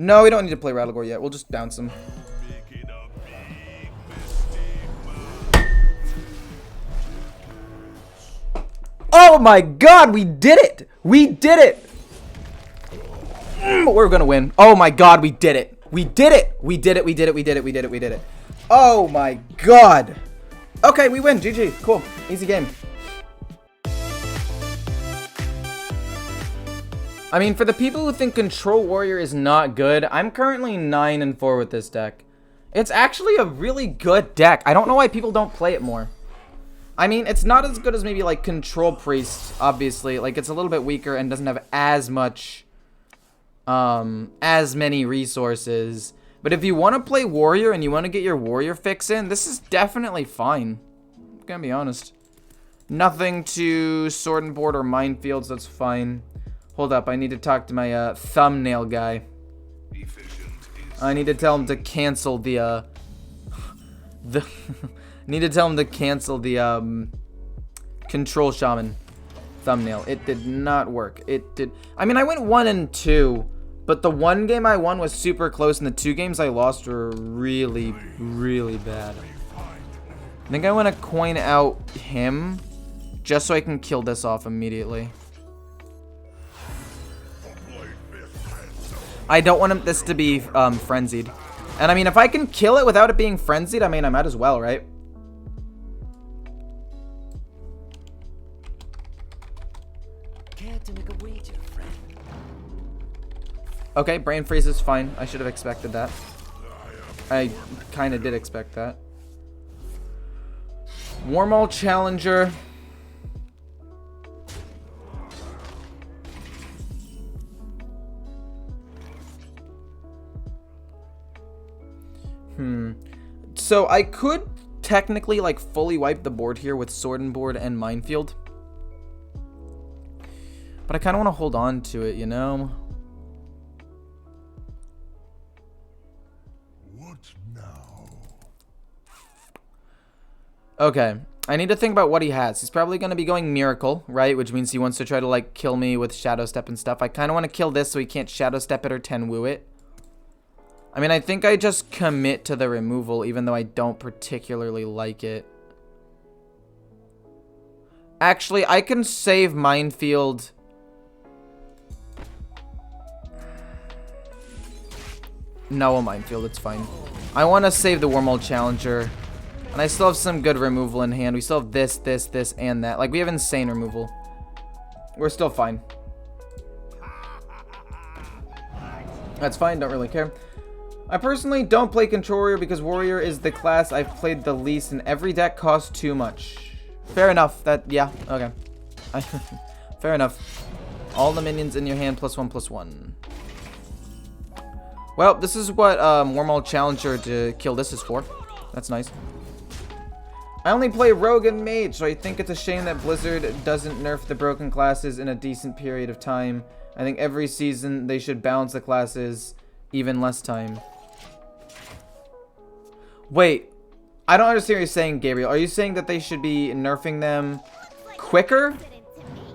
No, we don't need to play Rattlegore yet. We'll just bounce him. Oh my god, we did it! We did it! We're gonna win. Oh my god, we did it. We did it! We did it, we did it, we did it, we did it, we did it. Oh my god. Okay, we win. GG. Cool. Easy game. I mean, for the people who think Control Warrior is not good, I'm currently 9-4 with this deck. It's actually a really good deck. I don't know why people don't play it more. I mean, it's not as good as maybe like Control Priest, obviously. Like, it's a little bit weaker and doesn't have as much, as many resources. But if you want to play Warrior and you want to get your Warrior fix in, this is definitely fine. I'm gonna be honest. Nothing to Sword and Board or Minefields, that's fine. Hold up, I need to talk to my thumbnail guy. I need to tell him to cancel the need to tell him to cancel the Control Shaman thumbnail. It did not work. It did. I mean, I went 1 and 2, but the one game I won was super close, and the 2 games I lost were really, really bad. I think I want to coin out him just so I can kill this off immediately. I don't want this to be frenzied. And I mean, if I can kill it without it being frenzied, I mean, I might as well, right? Care to make a wager, friend? Okay, brain freeze is fine. I should have expected that. I kind of did expect that. Warmall Challenger. So I could technically like fully wipe the board here with Sword and Board and Minefield. But I kind of want to hold on to it, you know? What now? Okay. I need to think about what he has. He's probably going to be going Miracle, right? Which means he wants to try to like kill me with Shadow Step and stuff. I kind of want to kill this so he can't Shadow Step it or Tenwu it. I mean, I think I just commit to the removal, even though I don't particularly like it. Actually, I can save Minefield. No, a Minefield, it's fine. I want to save the Wormhole Challenger. And I still have some good removal in hand. We still have this, this, this, and that. Like, we have insane removal. We're still fine. That's fine, don't really care. I personally don't play Control Warrior because Warrior is the class I've played the least and every deck costs too much. Fair enough. Yeah, okay. Fair enough. All the minions in your hand +1/+1. Well, this is what Wormhole Challenger to kill this is for. That's nice. I only play Rogue and Mage, so I think it's a shame that Blizzard doesn't nerf the broken classes in a decent period of time. I think every season they should balance the classes even less time. Wait, I don't understand what you're saying, Gabriel. Are you saying that they should be nerfing them quicker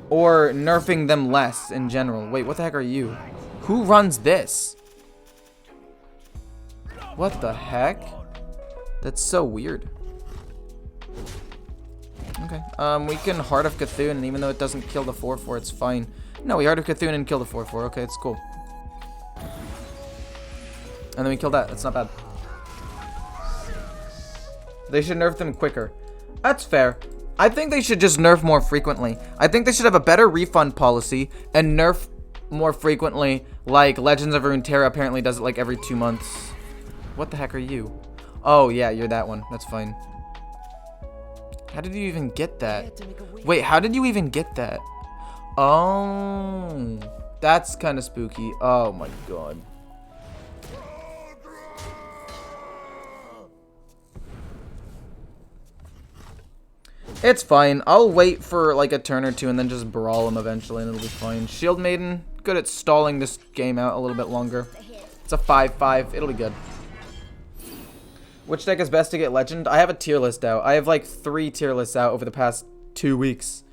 or nerfing them less in general? Wait, what the heck are you? Who runs this? What the heck? That's so weird. Okay, we can Heart of Cthulhu, and even though it doesn't kill the 4/4, it's fine. No, we Heart of Cthulhu and kill the 4/4. Okay, it's cool. And then we kill that. That's not bad. They should nerf them quicker. That's fair. I think they should just nerf more frequently. I think they should have a better refund policy and nerf more frequently, like Legends of Runeterra apparently does it like every 2 months. What the heck are you? Oh, yeah, you're that one. That's fine. How did you even get that? Wait, how did you even get that? Oh, that's kind of spooky. Oh my god. It's fine. I'll wait for like a turn or two and then just brawl him eventually and it'll be fine. Shield Maiden, good at stalling this game out a little bit longer. It's a 5/5. It'll be good. Which deck is best to get Legend? I have a tier list out. I have like 3 tier lists out over the past 2 weeks.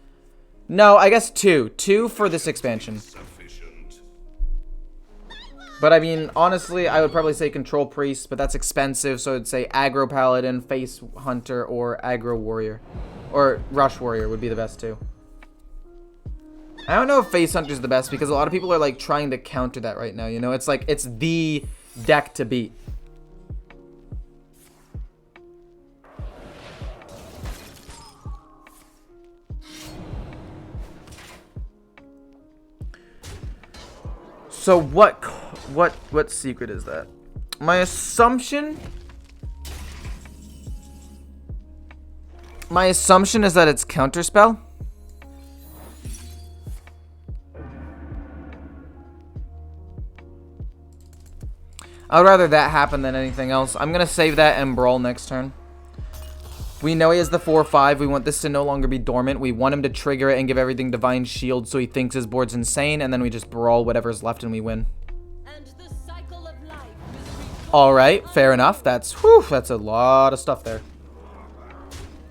No, I guess 2. 2 for this expansion. But I mean, honestly, I would probably say Control Priest, but that's expensive, so I'd say Aggro Paladin, Face Hunter, or Aggro Warrior. Or Rush Warrior would be the best too. I don't know if Face Hunter's the best, because a lot of people are like trying to counter that right now, you know? It's like, it's the deck to beat. So what secret is that? My assumption is that it's counterspell. I'd rather that happen than anything else. I'm gonna save that and brawl next turn. We know he has the 4/5. We want this to no longer be dormant. We want him to trigger it and give everything Divine Shield so he thinks his board's insane, and then we just brawl whatever's left and we win. Alright, fair enough. That's a lot of stuff there.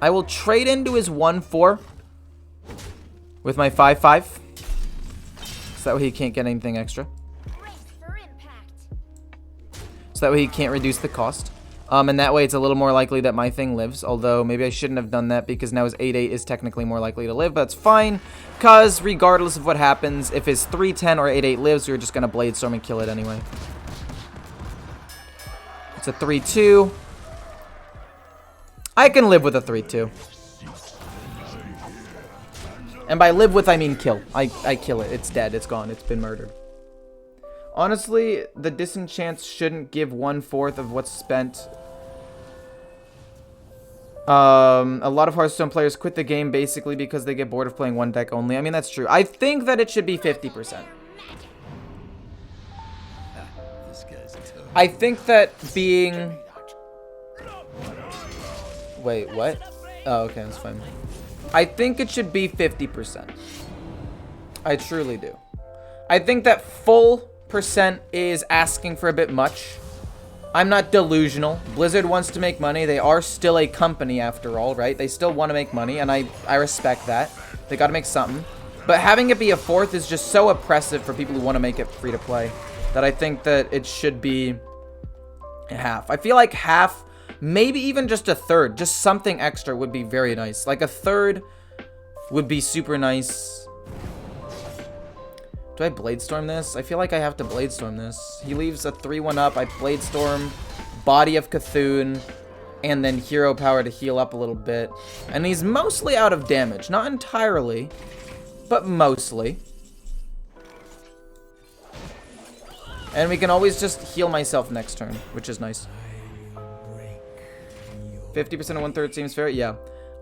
I will trade into his 1/4 with my 5/5. So that way he can't get anything extra. So that way he can't reduce the cost. And that way it's a little more likely that my thing lives. Although, maybe I shouldn't have done that because now his 8/8 is technically more likely to live. But that's fine. Because regardless of what happens, if his 3/10 or 8/8 lives, we're just going to Bladestorm and kill it anyway. It's a 3/2. I can live with a 3/2. And by live with, I mean kill. I kill it. It's dead. It's gone. It's been murdered. Honestly, the disenchants shouldn't give 1/4 of what's spent. A lot of Hearthstone players quit the game basically because they get bored of playing one deck only. I mean, that's true. I think that it should be 50%. I think that being... Wait, what? Oh, okay, that's fine. I think it should be 50%. I truly do. I think that full percent is asking for a bit much. I'm not delusional. Blizzard wants to make money. They are still a company after all, right? They still want to make money, and I respect that. They got to make something. But having it be a 4th is just so oppressive for people who want to make it free to play that I think that it should be half. I feel like half, maybe even just a third, just something extra would be very nice. Like a third would be super nice. Do I Bladestorm this? I feel like I have to Bladestorm this. He leaves a 3/1 up. I Bladestorm, Body of Cthulhu, and then Hero Power to heal up a little bit. And he's mostly out of damage. Not entirely, but mostly. And we can always just heal myself next turn, which is nice. 50% of 1/3 seems fair. Yeah.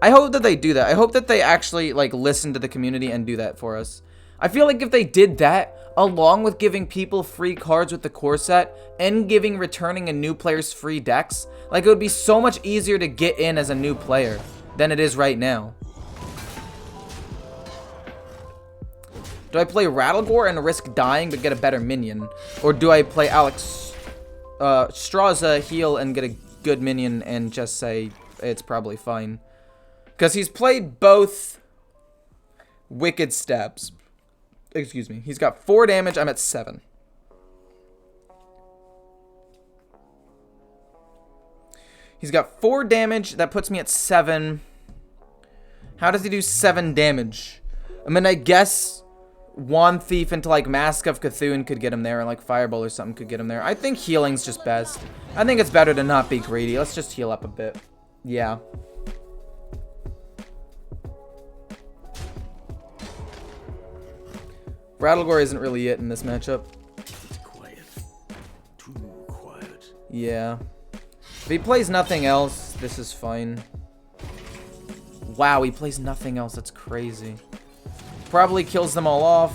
I hope that they do that. I hope that they actually, like, listen to the community and do that for us. I feel like if they did that, along with giving people free cards with the core set, and giving returning and new players free decks, like, it would be so much easier to get in as a new player than it is right now. Do I play Rattlegore and risk dying but get a better minion? Or do I play Straza, heal, and get a good minion and just say it's probably fine? Because he's played both Wicked Stabs. Excuse me. He's got 4 damage. I'm at 7. He's got 4 damage. That puts me at 7. How does he do 7 damage? I mean, I guess Wand Thief into, like, Mask of Cthulhu could get him there, and, like, Fireball or something could get him there. I think healing's just best. I think it's better to not be greedy. Let's just heal up a bit. Yeah. Rattlegore isn't really it in this matchup. It's quiet. Too quiet. Yeah. If he plays nothing else, this is fine. Wow, he plays nothing else. That's crazy. Probably kills them all off.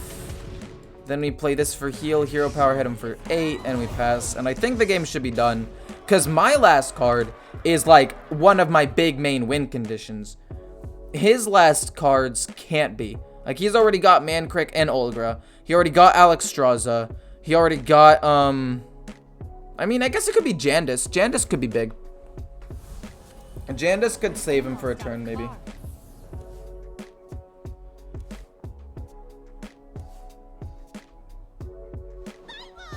Then we play this for heal. Hero Power hit him for 8, and we pass. And I think the game should be done. Because my last card is, like, one of my big main win conditions. His last cards can't be. Like, he's already got Mankrik and Olgra. He already got Alexstrasza. He already got, I mean, I guess it could be Jandis. Jandis could be big. Jandis could save him for a turn, maybe.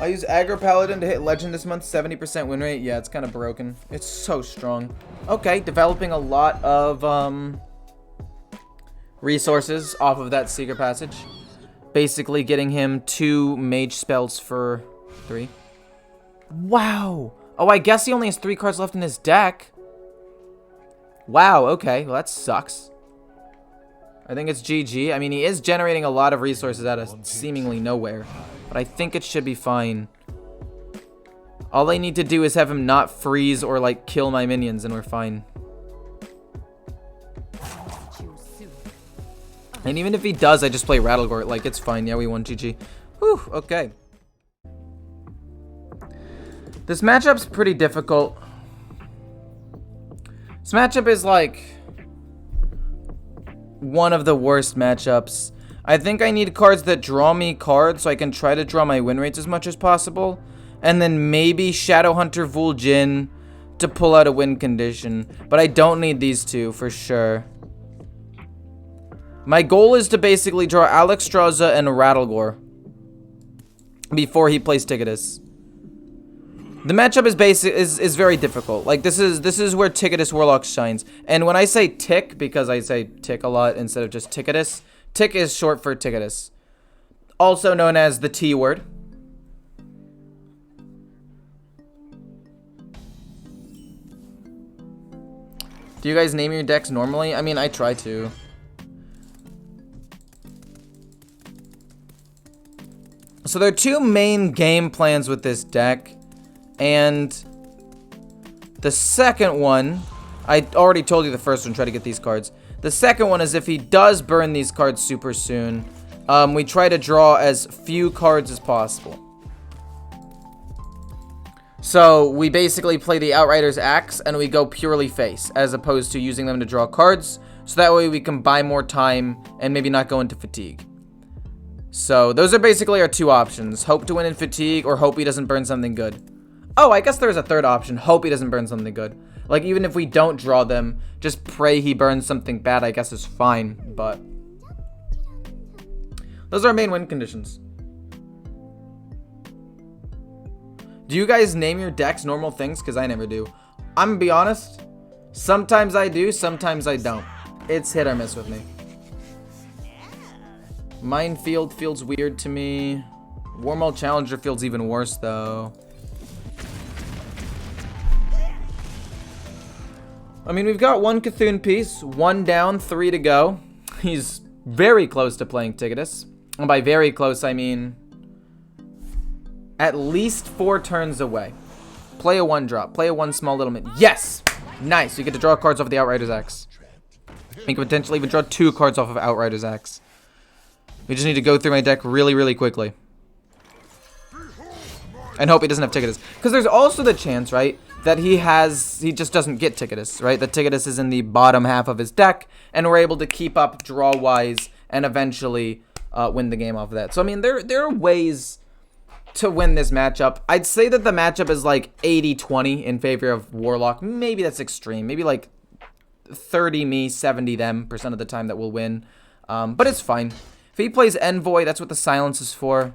I use Aggro Paladin to hit Legend this month, 70% win rate. Yeah, it's kind of broken. It's so strong. Okay, developing a lot of resources off of that Secret Passage. Basically getting him 2 mage spells for 3. Wow. Oh, I guess he only has 3 cards left in his deck. Wow, okay. Well, that sucks. I think it's GG. I mean, he is generating a lot of resources out of seemingly nowhere. But I think it should be fine. All I need to do is have him not freeze or, like, kill my minions, and we're fine. And even if he does, I just play Rattlegore. Like, it's fine. Yeah, we won. GG. Whew, okay. This matchup's pretty difficult. This matchup is, like, one of the worst matchups. I think I need cards that draw me cards so I can try to draw my win rates as much as possible. And then maybe Shadowhunter Vuljin to pull out a win condition. But I don't need these two for sure. My goal is to basically draw Alexstrasza and Rattlegore before he plays Ticketus. The matchup is very difficult. Like this is where Ticketus Warlock shines. And when I say tick, because I say tick a lot instead of just Ticketus, tick is short for Ticketus, also known as the T word. Do you guys name your decks normally? I mean, I try to. So there are 2 main game plans with this deck, and the second one, I already told you the first one, try to get these cards. The second one is if he does burn these cards super soon, we try to draw as few cards as possible. So we basically play the Outrider's Axe and we go purely face, as opposed to using them to draw cards, so that way we can buy more time and maybe not go into fatigue. So those are basically our 2 options. Hope to win in fatigue, or hope he doesn't burn something good. Oh, I guess there's a third option. Hope he doesn't burn something good. Like, even if we don't draw them, just pray he burns something bad, I guess is fine. But those are our main win conditions. Do you guys name your decks normal things? Because I never do. I'm gonna be honest. Sometimes I do, sometimes I don't. It's hit or miss with me. Minefield feels weird to me. Wormhole Challenger feels even worse, though. I mean, we've got 1 Cthulhu piece, 1 down, 3 to go. He's very close to playing Ticketus. And by very close, I mean at least 4 turns away. Play a 1-drop. Play a 1 small little min. Yes! Nice. You get to draw cards off of the Outrider's Axe. You can potentially even draw 2 cards off of Outrider's Axe. We just need to go through my deck really, really quickly. And hope he doesn't have Ticketus. Because there's also the chance, right, that he just doesn't get Ticketus, right? That Ticketus is in the bottom half of his deck, and we're able to keep up draw-wise and eventually win the game off of that. So, I mean, there are ways to win this matchup. I'd say that the matchup is like 80-20 in favor of Warlock. Maybe that's extreme. Maybe like 30 me, 70 them% of the time that we'll win. But it's fine. If he plays Envoy, that's what the silence is for.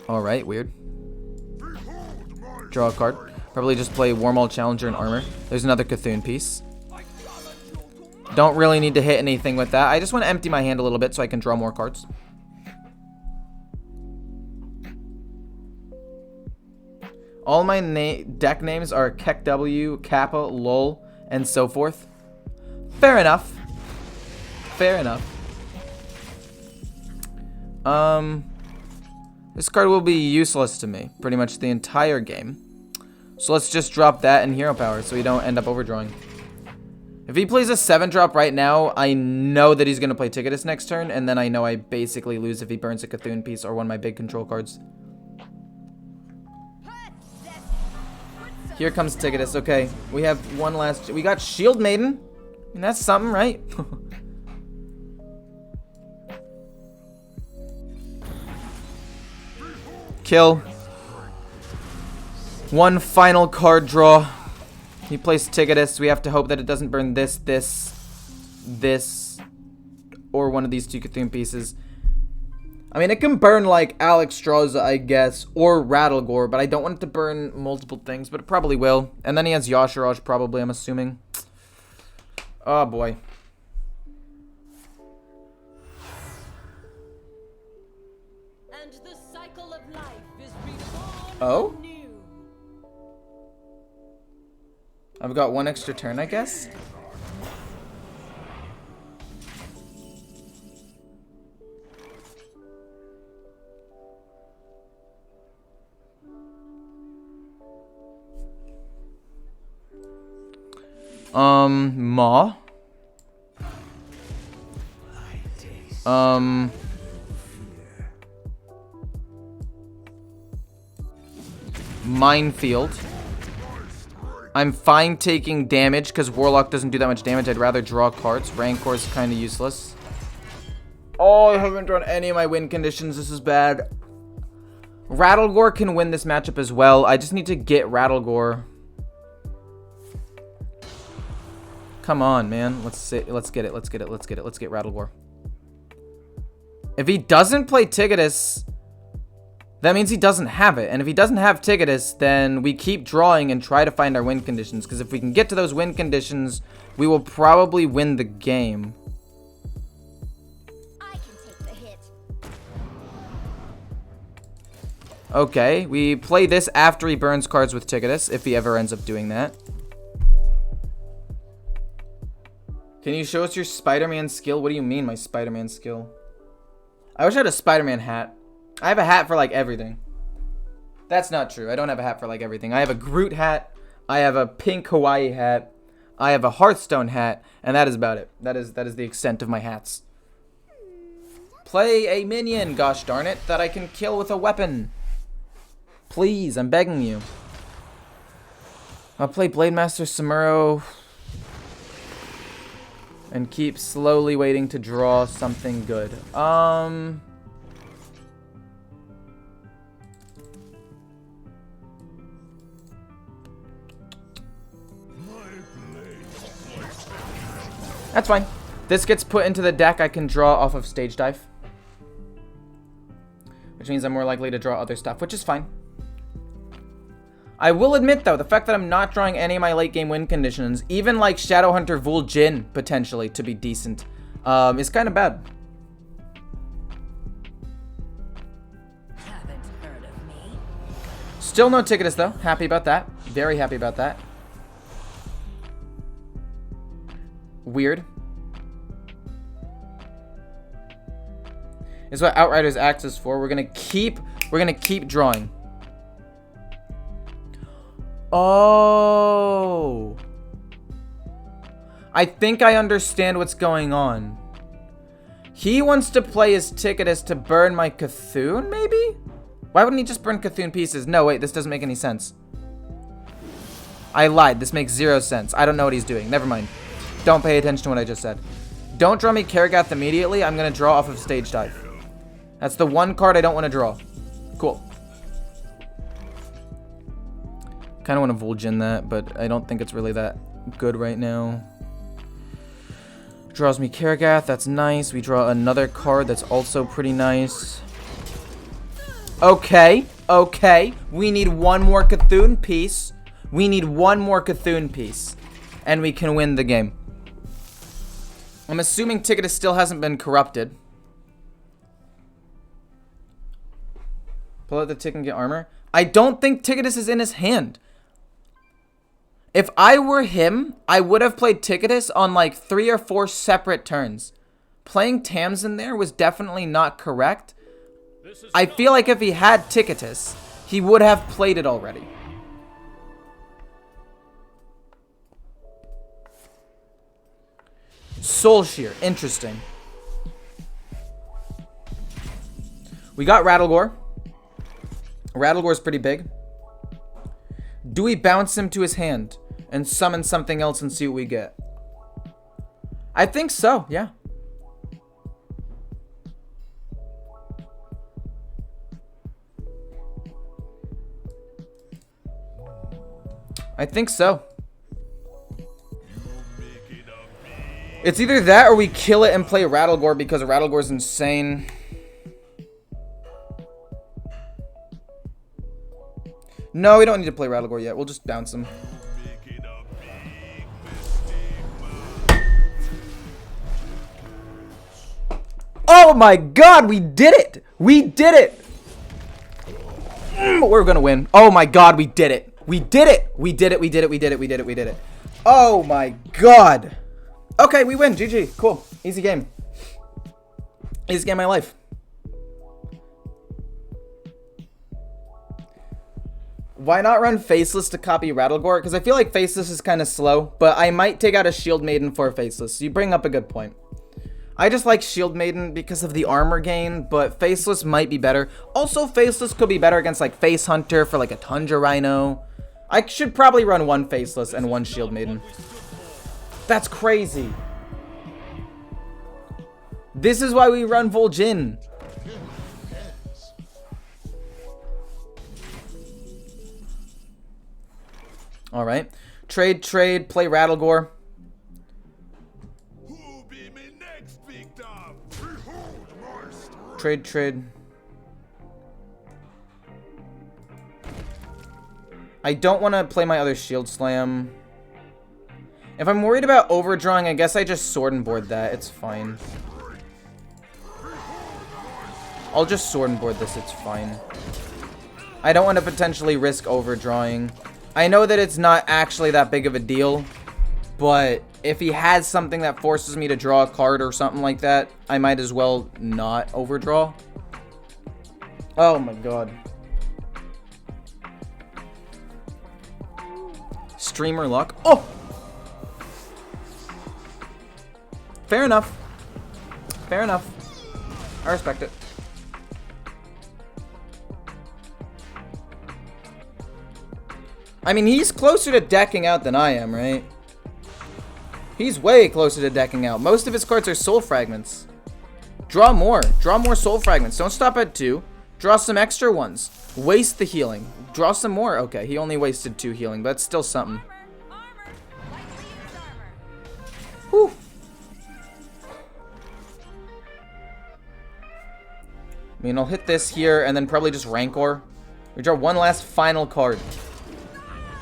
Alright, weird. Draw a card. Probably just play Wormhole Challenger and Armor. There's another Cthulhu piece. Don't really need to hit anything with that. I just want to empty my hand a little bit so I can draw more cards. All my deck names are Kek W, Kappa, LOL, and so forth. Fair enough. Fair enough. This card will be useless to me pretty much the entire game. So let's just drop that and Hero Power so we don't end up overdrawing. If he plays a 7-drop right now, I know that he's going to play Ticketus next turn, and then I know I basically lose if he burns a Cthulhu piece or one of my big control cards. Here comes Ticketus. Okay, we have one last... We got Shield Maiden. And that's something, right? Kill. One final card draw. He plays Ticketus. We have to hope that it doesn't burn this, or one of these 2 Cthulhu pieces. I mean, it can burn like Alexstrasza, I guess, or Rattlegore, but I don't want it to burn multiple things, but it probably will. And then he has Yashiraj, probably, I'm assuming. Oh, boy. And the cycle of life is reborn. Oh? Anew. I've got one extra turn, I guess. Maw. Minefield. I'm fine taking damage because Warlock doesn't do that much damage. I'd rather draw cards. Rancor is kind of useless. Oh, I haven't drawn any of my win conditions. This is bad. Rattlegore can win this matchup as well. I just need to get Rattlegore. Come on, man. Let's get it. Let's get it. Let's get Rattlegore. If he doesn't play Tigidus, that means he doesn't have it. And if he doesn't have Tigidus, then we keep drawing and try to find our win conditions. Because if we can get to those win conditions, we will probably win the game. I can take the hit. Okay, we play this after he burns cards with Tigidus, if he ever ends up doing that. Can you show us your Spider-Man skill? What do you mean, my Spider-Man skill? I wish I had a Spider-Man hat. I have a hat for, like, everything. That's not true. I don't have a hat for, like, everything. I have a Groot hat. I have a pink Hawaii hat. I have a Hearthstone hat. And that is about it. That is the extent of my hats. Play a minion, gosh darn it, that I can kill with a weapon. Please, I'm begging you. I'll play Blademaster Samuro. And keep slowly waiting to draw something good. That's fine. This gets put into the deck. I can draw off of Stage Dive. Which means I'm more likely to draw other stuff, which is fine. I will admit, though, the fact that I'm not drawing any of my late game win conditions, even like Shadowhunter Vul Jin, potentially, to be decent, is kind of bad. Haven't heard of me. Still no Tigidus, though. Happy about that. Very happy about that. Weird. Is what Outriders Axe is for. We're gonna keep drawing. Oh. I think I understand what's going on. He wants to play his Tigidus to burn my Cthulhu, maybe? Why wouldn't he just burn Cthulhu pieces? No, wait, this doesn't make any sense. I lied. This makes 0 sense. I don't know what he's doing. Never mind. Don't pay attention to what I just said. Don't draw me Karagath immediately. I'm going to draw off of Stage Dive. That's the one card I don't want to draw. Cool. Kind of want to Vol'jin that, but I don't think it's really that good right now. Draws me Karagath. That's nice. We draw another card that's also pretty nice. Okay. Okay. We need one more Cthulhu piece. We need one more Cthulhu piece. And we can win the game. I'm assuming Tigidus still hasn't been corrupted. Pull out the tick and get armor. I don't think Tigidus is in his hand. If I were him, I would have played Tigidus on like 3 or 4 separate turns. Playing Tamsin there was definitely not correct. I feel like if he had Tigidus, he would have played it already. Soul Shear, interesting. We got Rattlegore. Rattlegore's pretty big. Do we bounce him to his hand and summon something else and see what we get? I think so, yeah. I think so. It's either that or we kill it and play Rattlegore because Rattlegore's insane. No, we don't need to play Rattlegore yet. We'll just bounce him. Oh my god, we did it! We did it! We're gonna win. Oh my god, we did it. We did it! We did it, we did it, we did it, we did it, we did it. Oh my god. Okay, we win. GG. Cool. Easy game. Easy game of my life. Why not run Faceless to copy Rattlegore? Because I feel like Faceless is kind of slow, but I might take out a Shield Maiden for Faceless. You bring up a good point. I just like Shield Maiden because of the armor gain, but Faceless might be better. Also, Faceless could be better against like Face Hunter for like a Tundra Rhino. I should probably run one Faceless and one Shield Maiden. That's crazy. This is why we run Vol'jin. Alright. Trade, play Rattlegore. Trade. I don't want to play my other Shield Slam. If I'm worried about overdrawing, I guess I just Sword and Board that. It's fine. I'll just Sword and Board this. It's fine. I don't want to potentially risk overdrawing. I know that it's not actually that big of a deal, but if he has something that forces me to draw a card or something like that, I might as well not overdraw. Oh my god. Streamer luck. Oh! Fair enough. Fair enough. I respect it. I mean, he's closer to decking out than I am, right? He's way closer to decking out. Most of his cards are soul fragments. Draw more. Draw more soul fragments. Don't stop at 2. Draw some extra ones. Waste the healing. Draw some more. Okay, he only wasted 2 healing, but it's still something. Whew. I mean, I'll hit this here and then probably just Rancor. We draw one last final card.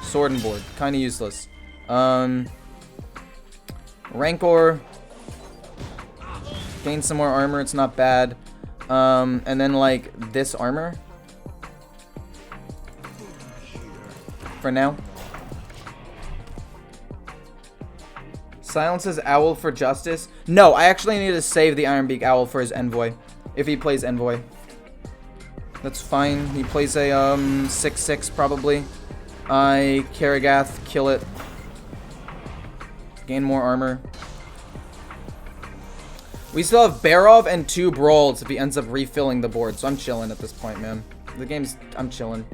Sword and Board. Kind of useless. Rancor. Gain some more armor. It's not bad. And then, like, this armor. For now. Silences Owl for Justice. No, I actually need to save the Ironbeak Owl for his Envoy. If he plays Envoy. That's fine. He plays a 6/6 probably. I Karagath, kill it. Gain more armor. We still have Barov and 2 Brawls if he ends up refilling the board, so I'm chilling at this point, man. The game's... I'm chilling.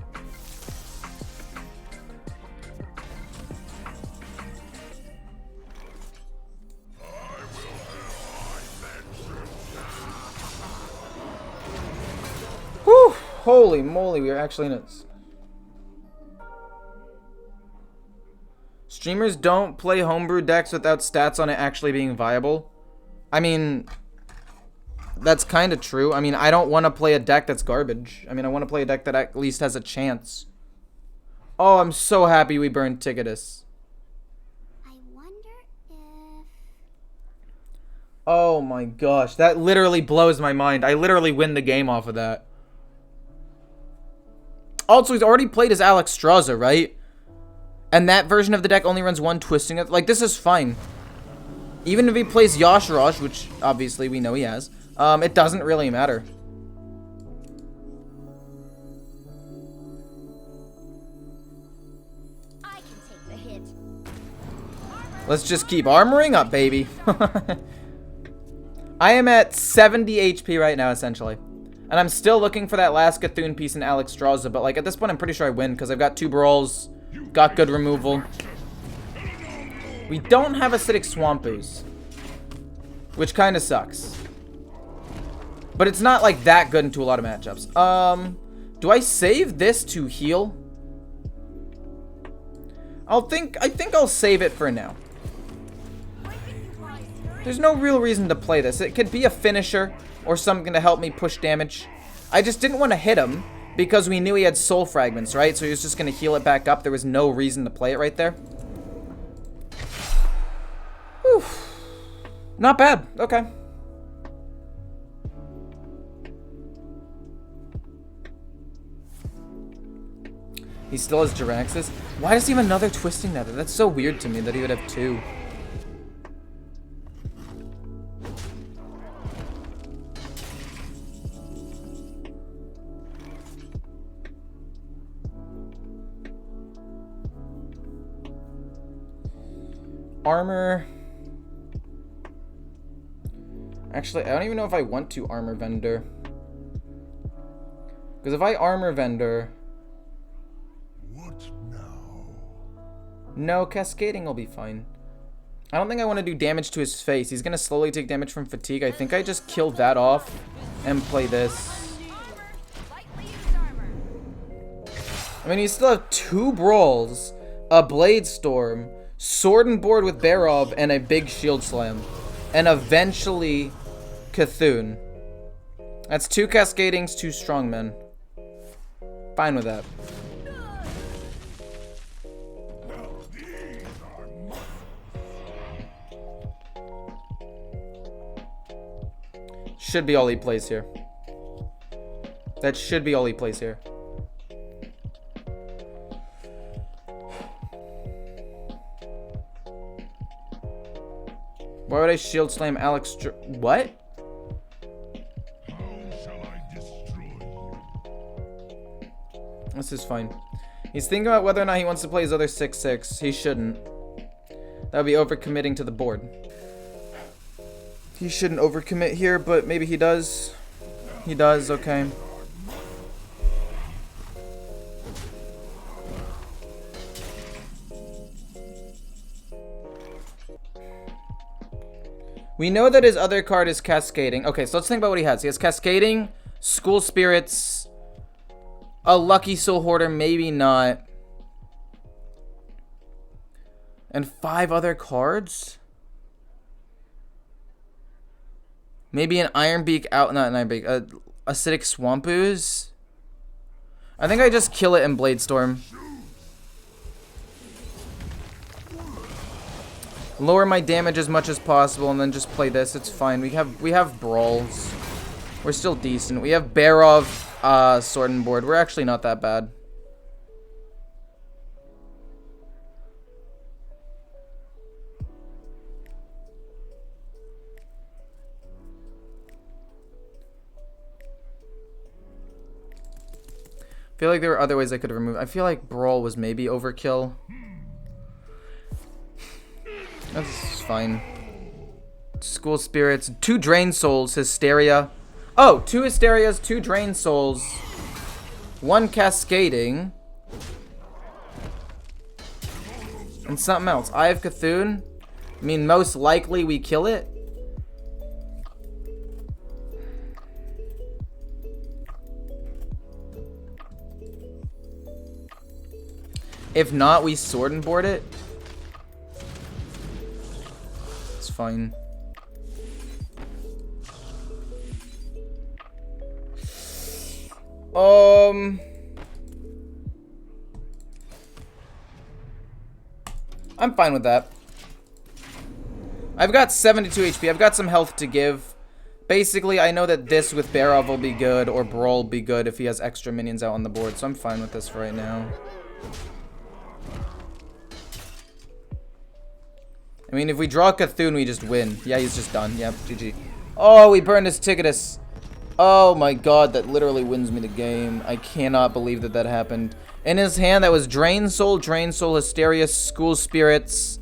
Whew! Holy moly, we are actually in it. Streamers don't play homebrew decks without stats on it actually being viable. I mean, that's kind of true. I mean, I don't want to play a deck that's garbage. I mean, I want to play a deck that at least has a chance. Oh, I'm so happy we burned Ticketus. I wonder if... Oh my gosh, that literally blows my mind. I literally win the game off of that. Also, he's already played as Alexstrasza, right? And that version of the deck only runs 1 Twisting. Like, this is fine. Even if he plays Yashiraj, which obviously we know he has, it doesn't really matter. I can take the hit. Let's just keep armoring up, baby. I am at 70 HP right now, essentially. And I'm still looking for that last Cthulhu piece in Alexstrasza, but like at this point I'm pretty sure I win because I've got 2 Brawls, got good removal. We don't have Acidic Swamp Ooze, which kind of sucks. But it's not like that good into a lot of matchups. Do I save this to heal? I think I'll save it for now. There's no real reason to play this. It could be a finisher or something to help me push damage. I just didn't want to hit him because we knew he had soul fragments, right? So he was just going to heal it back up. There was no reason to play it right there. Whew. Not bad. Okay. He still has Jiraxis. Why does he have another Twisting Nether? That's so weird to me that he would have 2. Armor. Actually, I don't even know if I want to armor vendor. Because if I armor vendor... What now? No, cascading will be fine. I don't think I want to do damage to his face. He's going to slowly take damage from fatigue. I think I just kill that off and play this. I mean, you still have 2 brawls, a blade storm, sword and board with Barrens, and a big shield slam. And eventually Cthulhu. That's 2 cascadings, 2 strongmen. Fine with that. Should be all he plays here. That should be all he plays here. Why would I shield slam Alex? What? How shall I destroy you? This is fine. He's thinking about whether or not he wants to play his other 6/6. He shouldn't. That would be overcommitting to the board. He shouldn't overcommit here, but maybe he does. He does, okay. We know that his other card is Cascading. Okay, so let's think about what he has. He has Cascading, School Spirits, a Lucky Soul Hoarder, maybe not. And 5 other cards? Maybe an Iron Beak out, not an Iron Beak, Acidic Swamp Ooze? I think I just kill it in Blade Storm. Lower my damage as much as possible and then just play this. It's fine. We have brawls. We're still decent. We have Barrens, sword and board. We're actually not that bad. I feel like there were other ways I could have removed. I feel like Brawl was maybe overkill. That's fine. School Spirits. 2 Drain Souls. Hysteria. Oh, 2 Hysterias, 2 Drain Souls. 1 Cascading. And something else. Eye of Cthulhu. I mean, most likely we kill it. If not, we sword and board it. It's fine. I'm fine with that. I've got 72 HP. I've got some health to give. Basically, I know that this with Barrens will be good, or Brawl will be good if he has extra minions out on the board, so I'm fine with this for right now. I mean, if we draw Cthulhu, we just win. Yeah, he's just done. Yep, GG. Oh, we burned his Ticketus. Oh my god, that literally wins me the game. I cannot believe that that happened. In his hand, that was Drain Soul, Hysteria, School Spirits,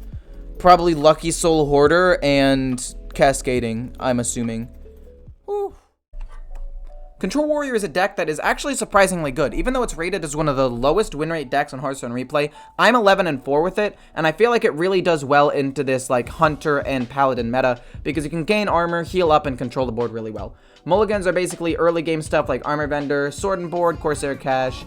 probably Lucky Soul Hoarder, and Cascading, I'm assuming. Whew. Control Warrior is a deck that is actually surprisingly good. Even though it's rated as one of the lowest win rate decks on Hearthstone Replay, I'm 11-4 with it, and I feel like it really does well into this like Hunter and Paladin meta, because you can gain armor, heal up, and control the board really well. Mulligans are basically early game stuff like Armor Vendor, Sword and Board, Corsair Cache,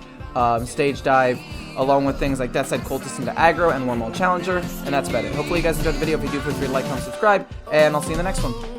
Stage Dive, along with things like Deathside Cultist into Aggro and Wormhole Challenger, and that's about it. Hopefully you guys enjoyed the video. If you do, feel free to like, comment, subscribe, and I'll see you in the next one.